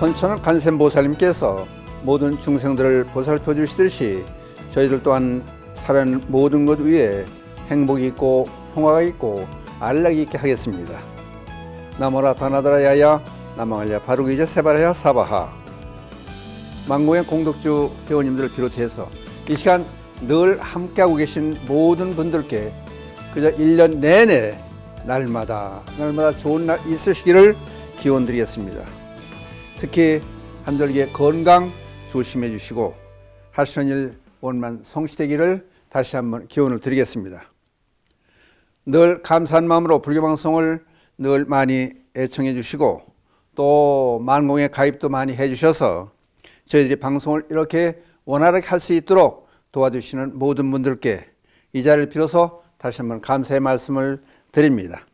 선천은 간센보살님께서 모든 중생들을 보살펴 주시듯이 저희들 또한 살아가는 모든 것 위에 행복이 있고 평화가 있고 안락이 있게 하겠습니다. 나모라 다나다라 야야 나망알야 바루기제 세바라야 사바하. 만공의 공덕주 회원님들을 비롯해서 이 시간 늘 함께하고 계신 모든 분들께 그저 1년 내내 날마다 좋은 날 있으시기를 기원드리겠습니다. 특히 한절기의 건강 조심해 주시고 하시는 일 원만 성취되기를 다시 한번 기원을 드리겠습니다. 늘 감사한 마음으로 불교방송을 늘 많이 애청해 주시고 또 만공에 가입도 많이 해 주셔서 저희들이 방송을 이렇게 원활하게 할 수 있도록 도와주시는 모든 분들께 이 자리를 빌어서 다시 한번 감사의 말씀을 드립니다.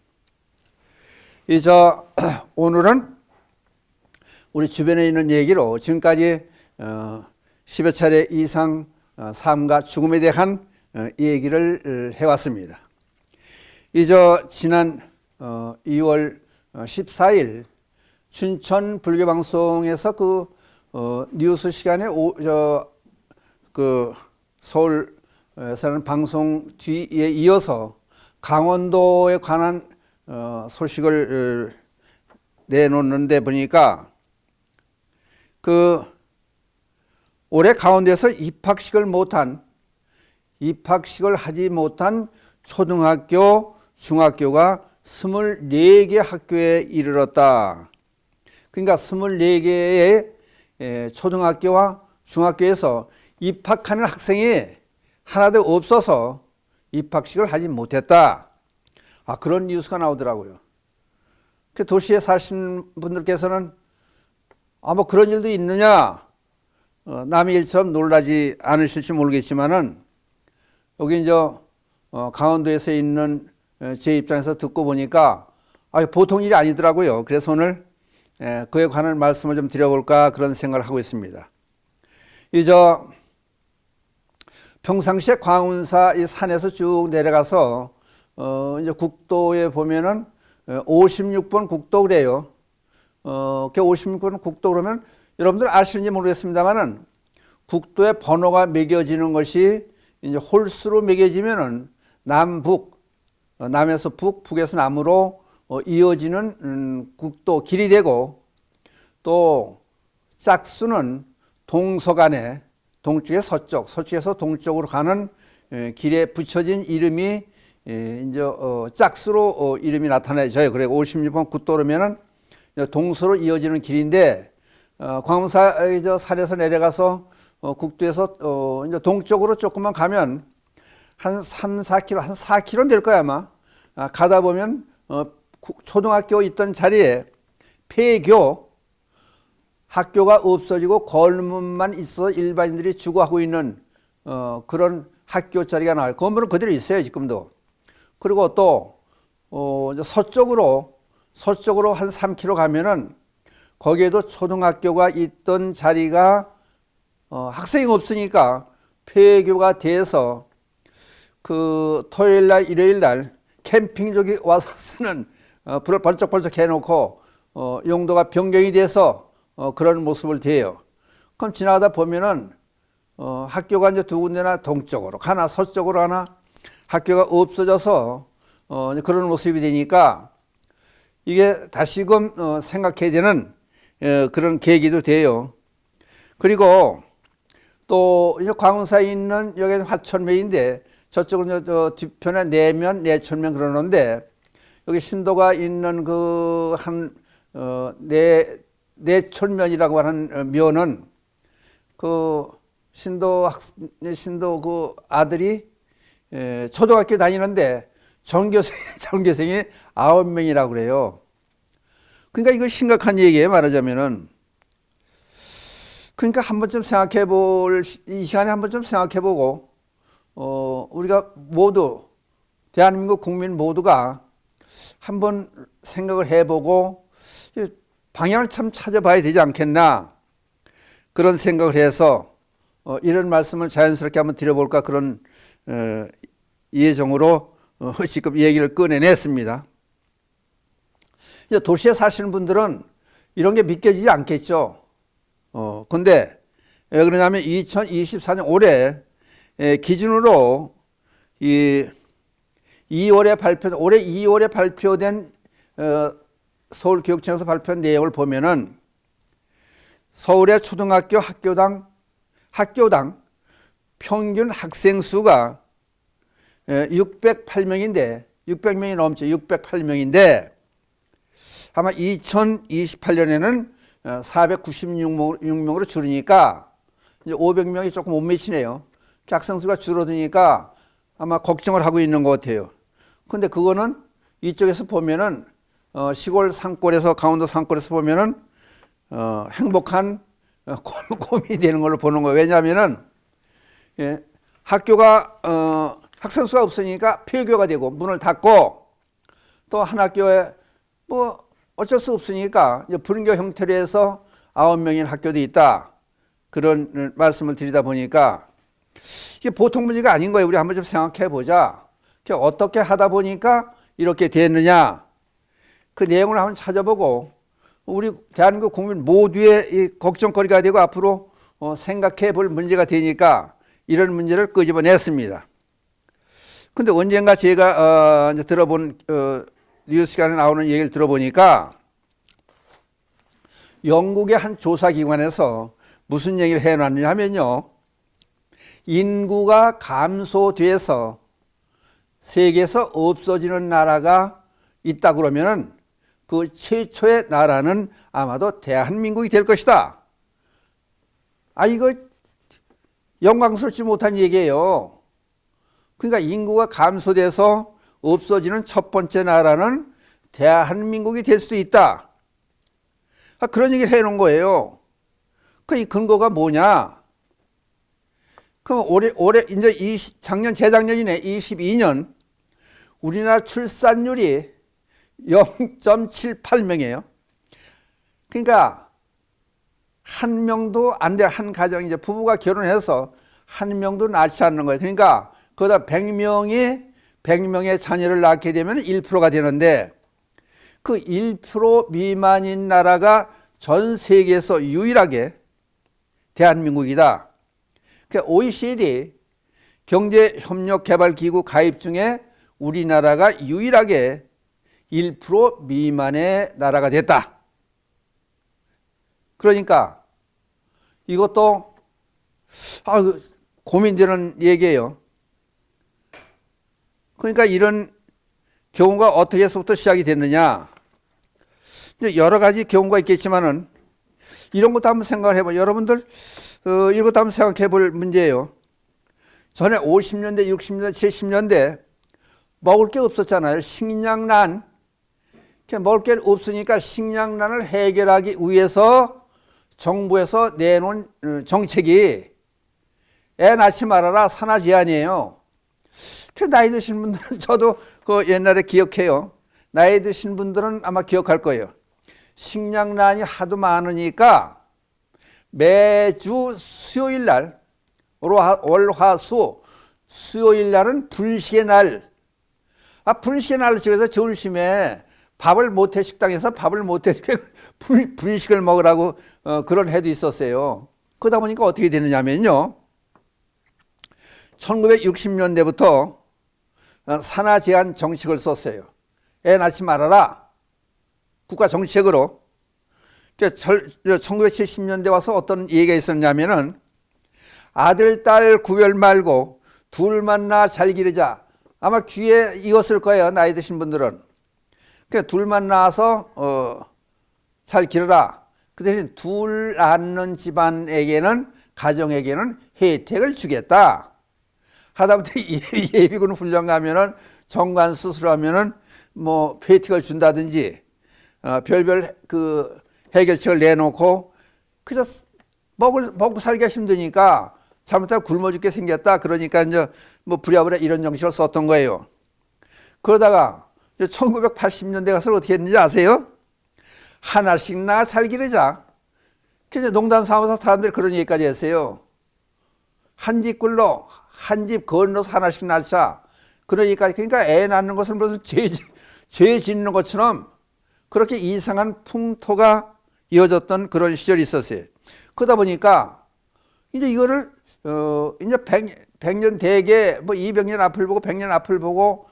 오늘은 우리 주변에 있는 얘기로 지금까지 10여 차례 이상 삶과 죽음에 대한 얘기를 해왔습니다. 지난 2월 14일 춘천 불교방송에서 뉴스 시간에 서울에서는 방송 뒤에 이어서 강원도에 관한 소식을 내놓는데 보니까 올해 강원도에서 입학식을 하지 못한 초등학교, 중학교가 24개 학교에 이르렀다. 그러니까 24개의 초등학교와 중학교에서 입학하는 학생이 하나도 없어서 입학식을 하지 못했다. 그런 뉴스가 나오더라고요. 도시에 사시는 분들께서는 그런 일도 있느냐, 남의 일처럼 놀라지 않으실지 모르겠지만은 여기 강원도에서 있는 제 입장에서 듣고 보니까 보통 일이 아니더라고요. 그래서 오늘 그에 관한 말씀을 좀 드려볼까 그런 생각을 하고 있습니다. 평상시에 광운사 이 산에서 쭉 내려가서 국도에 보면은 56번 국도 그래요. 56번 국도 그러면 여러분들 아시는지 모르겠습니다만은 국도에 번호가 매겨지는 것이 홀수로 매겨지면은 남북, 남에서 북, 북에서 남으로 이어지는 국도 길이 되고 또 짝수는 동서간에 동쪽에 서쪽, 서쪽에서 동쪽으로 가는 길에 붙여진 이름이 짝수로 이름이 나타나져요. 그래 56번 국도로면은 동서로 이어지는 길인데 광운사 산에서 내려가서 국도에서 동쪽으로 조금만 가면 한 3, 4km, 한 4km 될 거야 아마. 가다 보면 초등학교 있던 자리에 폐교 학교가 없어지고 건물만 있어 일반인들이 주거하고 있는 그런 학교 자리가 나와요. 건물은 그대로 있어요 지금도. 그리고 또 서쪽으로 한 3km 가면은 거기에도 초등학교가 있던 자리가 학생이 없으니까 폐교가 돼서 토요일 날 일요일 날 캠핑족이 와서 쓰는 불을 번쩍번쩍 해놓고 용도가 변경이 돼서 그런 모습을 띠요. 그럼 지나가다 보면은 학교가 두 군데나 동쪽으로 가나 서쪽으로 가나 학교가 없어져서 그런 모습이 되니까 이게 다시금 생각해야 되는 그런 계기도 돼요. 그리고 또 광운사에 있는 여기는 화천면인데 저쪽은 뒤편에 내천면 그러는데 여기 신도가 있는 내천면이라고 하는 면은 신도 아들이 초등학교 다니는데 전교생이 9명이라고 그래요. 그러니까 이거 심각한 얘기예요, 말하자면은. 그러니까 이 시간에 한 번쯤 생각해 보고, 우리가 모두, 대한민국 국민 모두가 한번 생각을 해보고, 방향을 참 찾아봐야 되지 않겠나. 그런 생각을 해서, 이런 말씀을 자연스럽게 한번 드려볼까 그런, 예정으로 지금 얘기를 꺼내냈습니다. 도시에 사시는 분들은 이런 게 믿겨지지 않겠죠. 근데 왜 그러냐면 2024년 올해 기준으로 올해 2월에 발표된 서울교육청에서 발표한 내용을 보면은 서울의 초등학교 학교당 평균 학생 수가 608명인데 600명이 넘죠. 608명인데 아마 2028년에는 496명으로 줄으니까 이제 500명이 조금 못 미치네요. 학생 수가 줄어드니까 아마 걱정을 하고 있는 것 같아요. 근데 그거는 이쪽에서 보면은 시골 산골에서 강원도 산골에서 보면은 행복한 고민이 되는 걸로 보는 거예요. 왜냐하면은 학교가 학생 수가 없으니까 폐교가 되고 문을 닫고 또 한 학교에 뭐 어쩔 수 없으니까 이제 분교 형태로 해서 9명인 학교도 있다. 그런 말씀을 드리다 보니까 이게 보통 문제가 아닌 거예요. 우리 한번 좀 생각해 보자. 어떻게 하다 보니까 이렇게 됐느냐. 그 내용을 한번 찾아보고 우리 대한민국 국민 모두의 이 걱정거리가 되고 앞으로 생각해 볼 문제가 되니까 이런 문제를 끄집어냈습니다. 근데 언젠가 제가 이제 들어본 뉴스 시간에 나오는 얘기를 들어보니까 영국의 한 조사기관에서 무슨 얘기를 해놨느냐 하면요. 인구가 감소돼서 세계에서 없어지는 나라가 있다 그러면은 그 최초의 나라는 아마도 대한민국이 될 것이다. 이거 영광스럽지 못한 얘기예요. 그러니까 인구가 감소돼서 없어지는 첫 번째 나라는 대한민국이 될 수도 있다. 그런 얘기를 해놓은 거예요. 이 근거가 뭐냐? 그럼 올해 이제 재작년이네 22년 우리나라 출산율이 0.78명이에요. 그러니까 한 명도 안 돼. 한 가정 이제 부부가 결혼해서 한 명도 낳지 않는 거예요. 그러니까 거기다 100명의 자녀를 낳게 되면 1%가 되는데 그 1% 미만인 나라가 전 세계에서 유일하게 대한민국이다. OECD 경제협력개발기구 가입 중에 우리나라가 유일하게 1% 미만의 나라가 됐다. 그러니까 이것도 고민되는 얘기예요. 그러니까 이런 경우가 어떻게 해서부터 시작이 됐느냐. 이제 여러 가지 경우가 있겠지만은 이런 것도 한번 생각을 해봐요. 여러분들 이것도 한번 생각해 볼 문제예요. 전에 50년대, 60년대, 70년대 먹을 게 없었잖아요. 식량난. 먹을 게 없으니까 식량난을 해결하기 위해서 정부에서 내놓은 정책이 애 낳지 말아라 산하 제한이에요. 나이 드신 분들은 저도 그 옛날에 기억해요. 나이 드신 분들은 아마 기억할 거예요. 식량난이 하도 많으니까 매주 수요일 날 월화수 수요일 날은 분식의 날. 분식의 날을 지어서 점심에 밥을 못해 식당에서 밥을 못해 분식을 먹으라고 그런 해도 있었어요. 그러다 보니까 어떻게 되느냐면요. 1960년대부터 산하 제한 정책을 썼어요. 애 낳지 말아라. 국가 정책으로. 1970년대 와서 어떤 얘기가 있었냐면은 아들, 딸 구별 말고 둘만 낳아 잘 기르자. 아마 귀에 익었을 거예요. 나이 드신 분들은. 둘만 낳아서 잘 기르라. 그 대신 둘 낳는 집안에게는 가정에게는 혜택을 주겠다. 하다못해 예비군 훈련 가면은 정관 수술하면은 뭐 혜택을 준다든지 별별 그 해결책을 내놓고 그래서 먹고 살기가 힘드니까 잘못하면 굶어 죽게 생겼다. 그러니까 이제 뭐 부랴부랴 이런 정책을 썼던 거예요. 그러다가 1980년대 가서 어떻게 했는지 아세요? 하나씩 낳아 잘 기르자. 그래서 농담 삼아서 사람들이 그런 얘기까지 했어요. 한 집꿀로 한 집 건너서 하나씩 낳자. 그러니까 애 낳는 것은 무슨 죄 짓는 것처럼 그렇게 이상한 풍토가 이어졌던 그런 시절이 있었어요. 그러다 보니까 이제 이거를 이제 100년 대개 뭐 200년 앞을 보고 100년 앞을 보고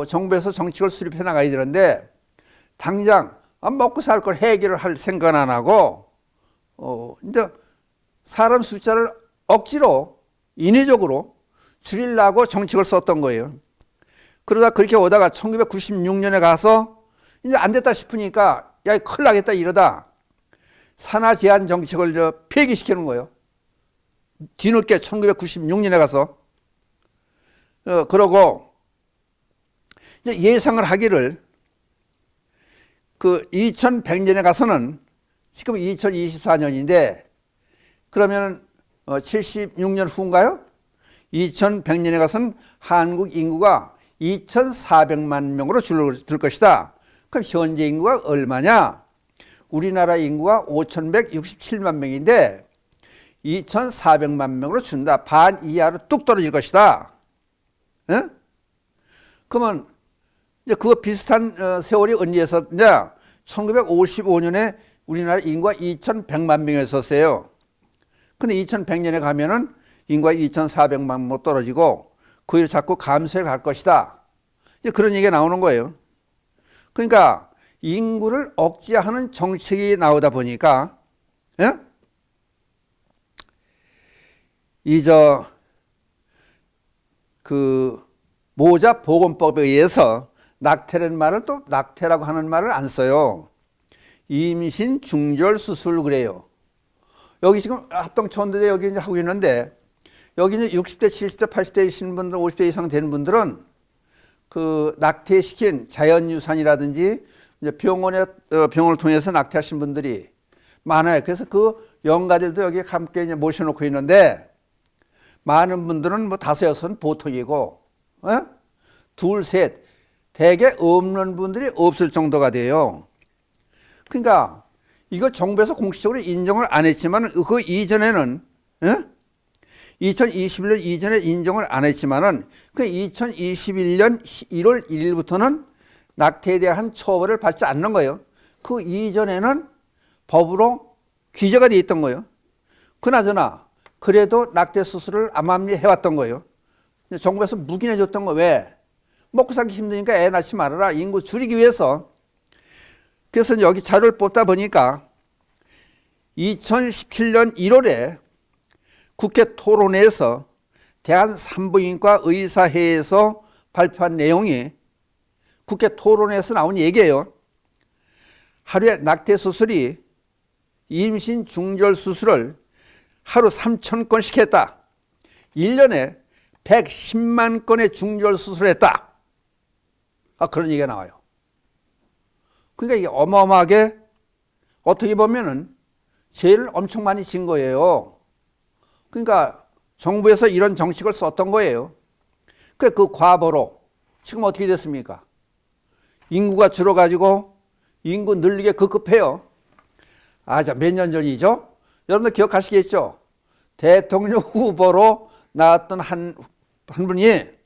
정부에서 정책을 수립해 나가야 되는데 당장 먹고 살 걸 해결을 할 생각은 안 하고 이제 사람 숫자를 억지로 인위적으로 줄이려고 정책을 썼던 거예요. 그러다 그렇게 오다가 1996년에 가서 이제 안 됐다 싶으니까 야, 큰일 나겠다 이러다 산하 제한 정책을 폐기시키는 거예요. 뒤늦게 1996년에 가서 그러고 이제 예상을 하기를 그 2100년에 가서는 지금 2024년인데 그러면 76년 후인가요? 2100년에 가서는 한국 인구가 2400만 명으로 줄어들 것이다. 그럼 현재 인구가 얼마냐? 우리나라 인구가 5167만 명인데 2400만 명으로 준다. 반 이하로 뚝 떨어질 것이다. 에? 그러면 이제 그거 비슷한 세월이 언제였었냐? 1955년에 우리나라 인구가 2100만 명이었었어요. 근데 2100년에 가면은 인구가 2400만 명 떨어지고 그 일 자꾸 감소해 갈 것이다. 이제 그런 얘기가 나오는 거예요. 그러니까 인구를 억제하는 정책이 나오다 보니까, 예? 모자 보건법에 의해서 낙태라는 말을 또 낙태라고 하는 말을 안 써요. 임신 중절 수술 그래요. 여기 지금 합동천도제 여기 이제 하고 있는데 여기 이제 60대, 70대, 80대이신 분들, 50대 이상 되는 분들은 그 낙태시킨 자연유산이라든지 이제 병원을 통해서 낙태하신 분들이 많아요. 그래서 그 영가들도 여기 함께 이제 모셔놓고 있는데 많은 분들은 뭐 5, 6은 보통이고, 둘, 셋, 대개 없는 분들이 없을 정도가 돼요. 그러니까 이걸 정부에서 공식적으로 인정을 안 했지만 그 이전에는 2021년 이전에 인정을 안 했지만은 그 2021년 1월 1일부터는 낙태에 대한 처벌을 받지 않는 거예요. 그 이전에는 법으로 규제가 돼 있던 거예요. 그나저나 그래도 낙태 수술을 암암리에 해왔던 거예요. 정부에서 묵인해 줬던 거 왜? 먹고 살기 힘드니까 애 낳지 말아라. 인구 줄이기 위해서. 그래서 여기 자료를 뽑다 보니까 2017년 1월에 국회 토론회에서 대한산부인과 의사회에서 발표한 내용이 국회 토론회에서 나온 얘기예요. 하루에 낙태 수술이 임신 중절 수술을 하루 3,000건씩 했다. 1년에 110만 건의 중절 수술을 했다. 그런 얘기가 나와요. 그러니까 이게 어마어마하게 어떻게 보면은 죄를 엄청 많이 진 거예요. 그러니까 정부에서 이런 정책을 썼던 거예요. 그 과보로 지금 어떻게 됐습니까? 인구가 줄어가지고 인구 늘리게 급급해요. 몇 년 전이죠? 여러분들 기억하시겠죠? 대통령 후보로 나왔던 한 분이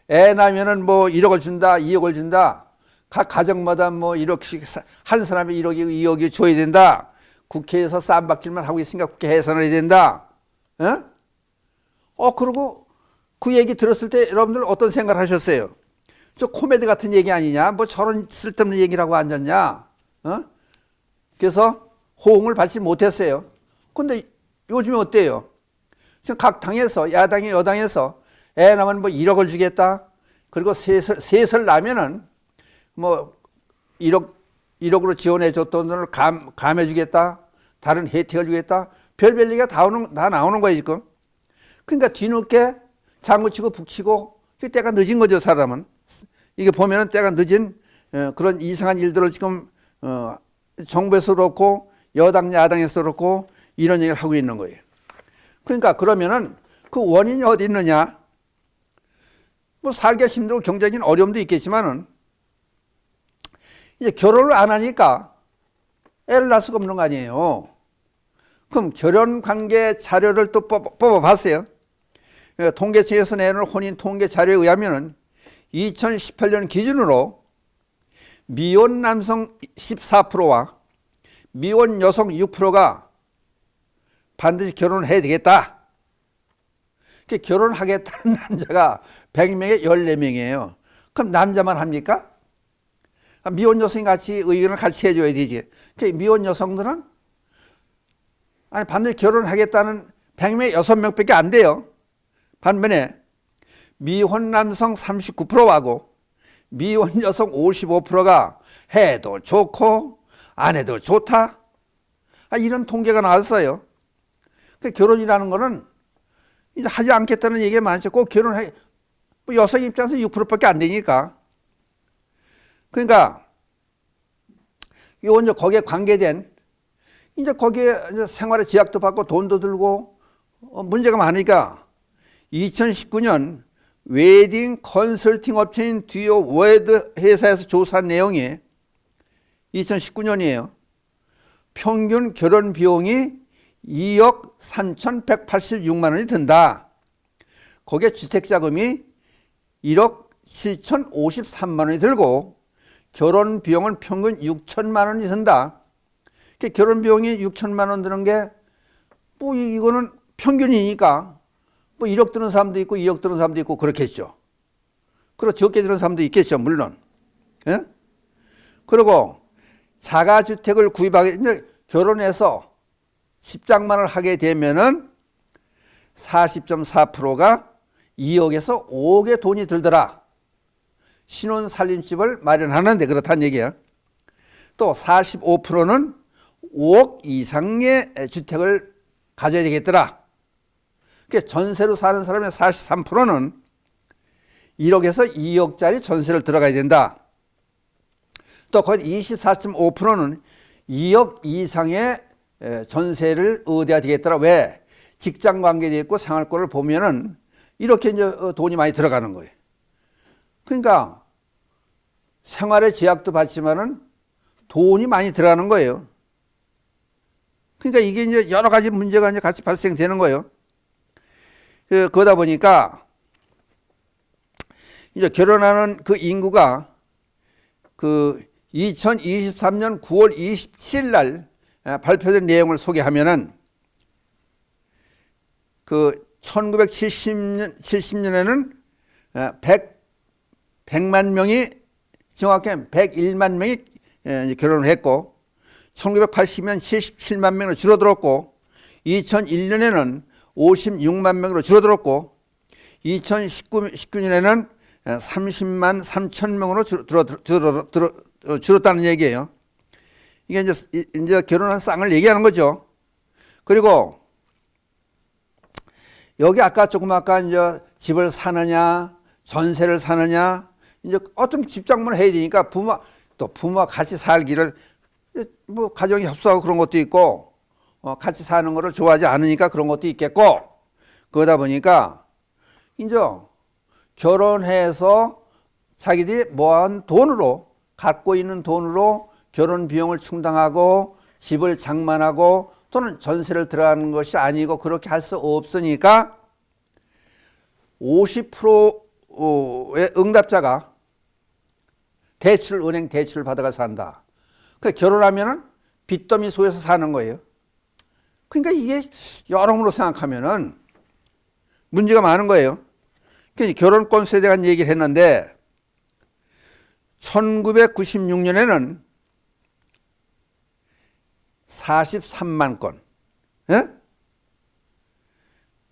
애 낳으면은 뭐 1억을 준다, 2억을 준다. 각 가정마다 뭐 1억씩 한 사람이 1억이 2억이 줘야 된다. 국회에서 쌈박질만 하고 있으니까 국회 해산을 해야 된다. 그리고 그 얘기 들었을 때 여러분들 어떤 생각을 하셨어요? 저 코미디 같은 얘기 아니냐? 뭐 저런 쓸데없는 얘기를 하고 앉았냐? 그래서 호응을 받지 못했어요. 근데 요즘에 어때요? 지금 각 당에서, 야당이 여당에서 애 낳으면 뭐 1억을 주겠다. 그리고 셋을 낳으면은 뭐 1억으로 지원해 줬던 돈을 감해 주겠다. 다른 혜택을 주겠다. 별별 얘기가 다 나오는 거예요, 지금. 그러니까 뒤늦게 장구치고 북치고 때가 늦은 거죠, 사람은. 이게 보면은 때가 늦은 그런 이상한 일들을 지금 정부에서 그렇고 여당, 야당에서 그렇고 이런 얘기를 하고 있는 거예요. 그러니까 그러면은 그 원인이 어디 있느냐? 뭐 살기가 힘들고 경제적인 어려움도 있겠지만은 이제 결혼을 안 하니까 애를 낳을 수가 없는 거 아니에요. 그럼 결혼 관계 자료를 또 뽑아봤어요. 통계청에서 내놓은 혼인 통계 자료에 의하면은 2018년 기준으로 미혼 남성 14%와 미혼 여성 6%가 반드시 결혼을 해야 되겠다. 결혼하겠다는 남자가 100명에 14명이에요. 그럼 남자만 합니까? 미혼 여성이 같이 의견을 같이 해줘야 되지. 미혼 여성들은 아니 반드시 결혼하겠다는 100명에 6명밖에 안 돼요. 반면에 미혼 남성 39%하고 미혼 여성 55%가 해도 좋고 안 해도 좋다. 이런 통계가 나왔어요. 결혼이라는 거는 이제 하지 않겠다는 얘기가 많죠. 꼭 결혼해. 여성 입장에서 6%밖에 안 되니까. 그러니까 이거 이제 거기에 관계된 이제 거기에 이제 생활의 제약도 받고 돈도 들고 문제가 많으니까 2019년 웨딩 컨설팅 업체인 듀오 워드 회사에서 조사한 내용이 2019년이에요. 평균 결혼 비용이 2억 3,186만 원이 든다. 거기에 주택자금이 1억 7,053만 원이 들고 결혼 비용은 평균 6천만 원이 든다. 결혼 비용이 6천만 원 드는 게 뭐 이거는 평균이니까 뭐 1억 드는 사람도 있고 2억 드는 사람도 있고 그렇겠죠. 그리고 적게 드는 사람도 있겠죠, 물론. 예? 그리고 자가주택을 구입하게 이제 결혼해서 집장만을 하게 되면은 40.4%가 2억에서 5억의 돈이 들더라. 신혼 살림집을 마련하는데 그렇다는 얘기야. 또 45%는 5억 이상의 주택을 가져야 되겠더라. 전세로 사는 사람의 43%는 1억에서 2억짜리 전세를 들어가야 된다. 또 거의 24.5%는 2억 이상의 전세를 얻어야 되겠더라. 왜? 직장 관계돼 있고 생활권을 보면은 이렇게 이제 돈이 많이 들어가는 거예요. 그러니까 생활의 제약도 받지만은 돈이 많이 들어가는 거예요. 그러니까 이게 이제 여러 가지 문제가 이제 같이 발생되는 거예요. 그러다 보니까 이제 결혼하는 그 인구가 그 2023년 9월 27일 날 발표된 내용을 소개하면은 그 1970년에는 100만 명이 정확히 101만 명이 결혼을 했고 1980년 77만 명으로 줄어들었고 2001년에는 56만 명으로 줄어들었고 2019년에는 30만 3천 명으로 줄었다는 얘기예요. 이게 이제 결혼한 쌍을 얘기하는 거죠. 그리고 여기 아까 이제 집을 사느냐 전세를 사느냐 이제 어떤 집장만을 해야 되니까 부모와 같이 살기를 뭐 가정이 협소하고 그런 것도 있고 같이 사는 거를 좋아하지 않으니까 그런 것도 있겠고 그러다 보니까 이제 결혼해서 자기들이 모아온 돈으로 갖고 있는 돈으로 결혼 비용을 충당하고 집을 장만하고 또는 전세를 들어가는 것이 아니고 그렇게 할 수 없으니까 50%의 응답자가 은행 대출을 받아가서 산다. 결혼하면은 빚더미 속에서 사는 거예요. 그러니까 이게 여러모로 생각하면은 문제가 많은 거예요. 결혼 건수에 대한 얘기를 했는데 1996년에는 43만 건, 예?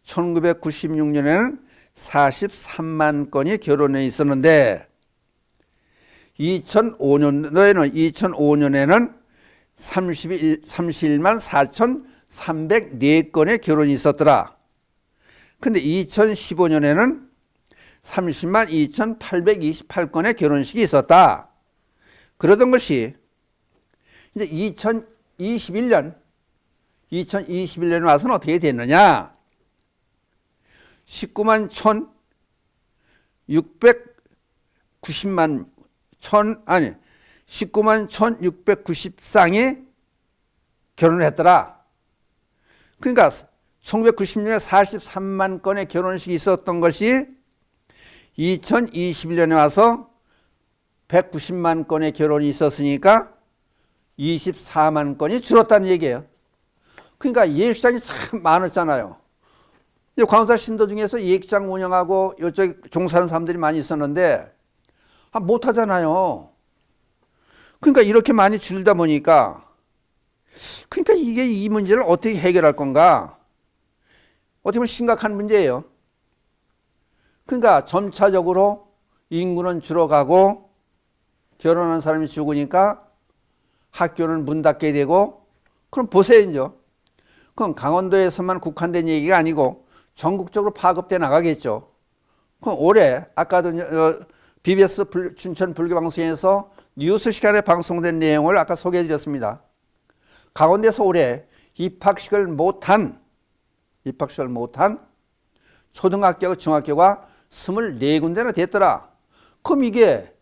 1996년에는 43만 건이 결혼에 있었는데 2005년에는 31만 4,304건의 결혼이 있었더라. 근데 2015년에는 30만 2,828건의 결혼식이 있었다. 그러던 것이 이제 2021년에 와서는 어떻게 됐느냐? 19만 19만 1,690쌍이 결혼을 했더라. 그러니까 1990년에 43만 건의 결혼식이 있었던 것이 2021년에 와서 190만 건의 결혼이 있었으니까 24만 건이 줄었다는 얘기예요. 그러니까 예식장이 참 많았잖아요. 광운사 신도 중에서 예식장 운영하고 이쪽에 종사하는 사람들이 많이 있었는데 못하잖아요. 그러니까 이렇게 많이 줄다 보니까 그러니까 이게 이 문제를 어떻게 해결할 건가? 어떻게 보면 심각한 문제예요. 그러니까 점차적으로 인구는 줄어가고 결혼한 사람이 죽으니까 학교는 문 닫게 되고 그럼 보세요 이제. 그럼 강원도에서만 국한된 얘기가 아니고 전국적으로 파급돼 나가겠죠. 그럼 올해 아까도 BBS 춘천 불교방송에서 뉴스 시간에 방송된 내용을 아까 소개해 드렸습니다. 강원도에서 올해 입학식을 못한 초등학교, 중학교가 24군데나 됐더라. 그럼 이게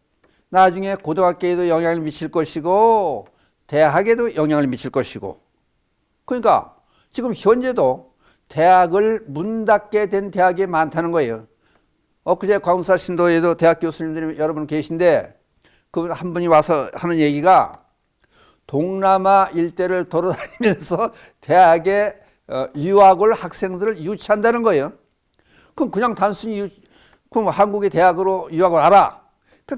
나중에 고등학교에도 영향을 미칠 것이고 대학에도 영향을 미칠 것이고 그러니까 지금 현재도 대학을 문 닫게 된 대학이 많다는 거예요. 엊그제 광운사 신도에도 대학 교수님들이 여러분 계신데 그 한 분이 와서 하는 얘기가 동남아 일대를 돌아다니면서 대학에 유학을 학생들을 유치한다는 거예요. 그럼 그냥 단순히 그럼 한국의 대학으로 유학을 알아?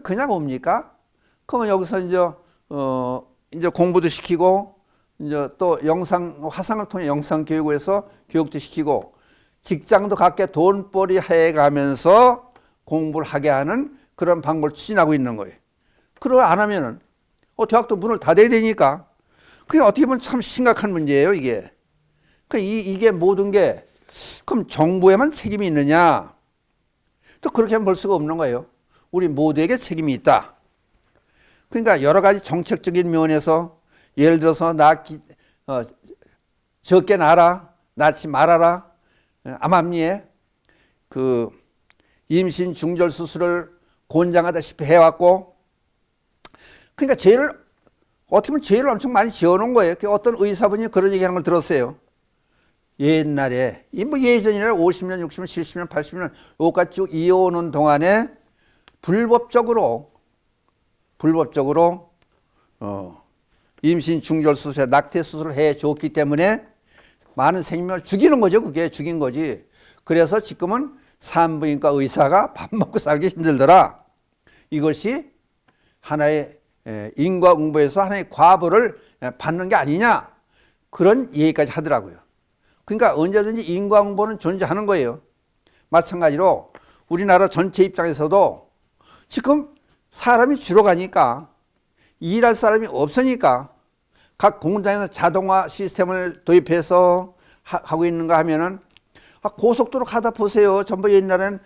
그냥 옵니까? 그러면 여기서 이제 공부도 시키고 이제 또 화상을 통해 영상 교육을 해서 교육도 시키고 직장도 갖게 돈벌이 해가면서 공부를 하게 하는 그런 방법을 추진하고 있는 거예요. 그걸 안 하면은 대학도 문을 닫아야 되니까 그게 어떻게 보면 참 심각한 문제예요 이게. 이게 모든 게 그럼 정부에만 책임이 있느냐? 또 그렇게 볼 수가 없는 거예요. 우리 모두에게 책임이 있다. 그러니까 여러 가지 정책적인 면에서 예를 들어서 적게 낳지 말아라. 암암리에 그 임신 중절 수술을 권장하다시피 해왔고 그러니까 어떻게 보면 죄를 엄청 많이 지어놓은 거예요. 어떤 의사분이 그런 얘기하는 걸 들었어요. 옛날에 예전이나 50년, 60년, 70년, 80년 요까지 쭉 이어오는 동안에 불법적으로 임신 중절 수술에 낙태 수술을 해줬기 때문에 많은 생명을 죽이는 거죠. 그게 죽인 거지. 그래서 지금은 산부인과 의사가 밥 먹고 살기 힘들더라. 이것이 하나의 인과응보에서 하나의 과보를 받는 게 아니냐. 그런 얘기까지 하더라고요. 그러니까 언제든지 인과응보는 존재하는 거예요. 마찬가지로 우리나라 전체 입장에서도 지금 사람이 줄어가니까 일할 사람이 없으니까 각 공장에서 자동화 시스템을 도입해서 하고 있는가 하면은 고속도로 가다 보세요. 전부 옛날에는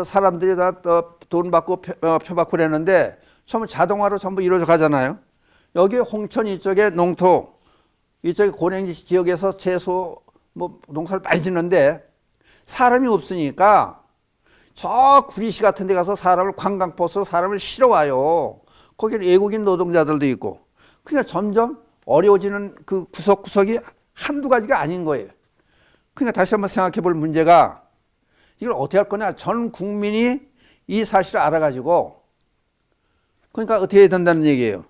사람들이 다 돈 받고 표 받고 그랬는데 전부 자동화로 전부 이루어져 가잖아요. 여기 홍천 이쪽에 농토, 이쪽에 고랭지 지역에서 채소 농사를 많이 짓는데 사람이 없으니까 저 구리시 같은 데 가서 관광버스로 사람을 실어 와요. 거기는 외국인 노동자들도 있고. 그러니까 점점 어려워지는 그 구석구석이 한두 가지가 아닌 거예요. 그러니까 다시 한번 생각해 볼 문제가 이걸 어떻게 할 거냐. 전 국민이 이 사실을 알아가지고 그러니까 어떻게 해야 된다는 얘기예요.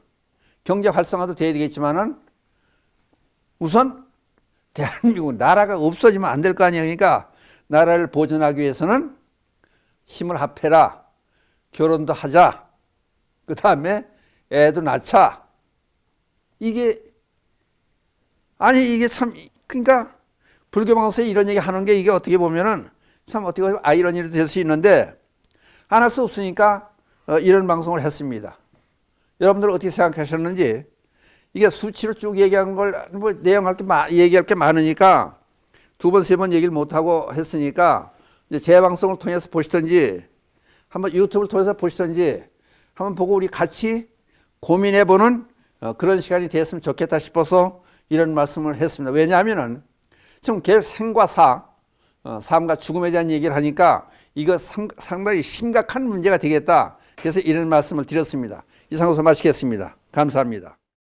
경제 활성화도 돼야 되겠지만은 우선 대한민국 나라가 없어지면 안 될 거 아니에요. 그러니까 나라를 보존하기 위해서는 힘을 합해라. 결혼도 하자. 그 다음에 애도 낳자. 이게 참 그러니까 불교방송에 이런 얘기 하는 게 이게 어떻게 보면은 참 어떻게 보면 아이러니로 될 수 있는데 안 할 수 없으니까 이런 방송을 했습니다. 여러분들 어떻게 생각하셨는지 이게 수치로 쭉 얘기한 걸 얘기할 게 많으니까 두 번, 세 번 얘기를 못하고 했으니까 이제 제 방송을 통해서 보시든지 한번 유튜브를 통해서 보시든지 한번 보고 우리 같이 고민해보는 그런 시간이 됐으면 좋겠다 싶어서 이런 말씀을 했습니다. 왜냐하면은 지금 생과 삶과 죽음에 대한 얘기를 하니까 이거 상당히 심각한 문제가 되겠다. 그래서 이런 말씀을 드렸습니다. 이상으로 마치겠습니다. 감사합니다.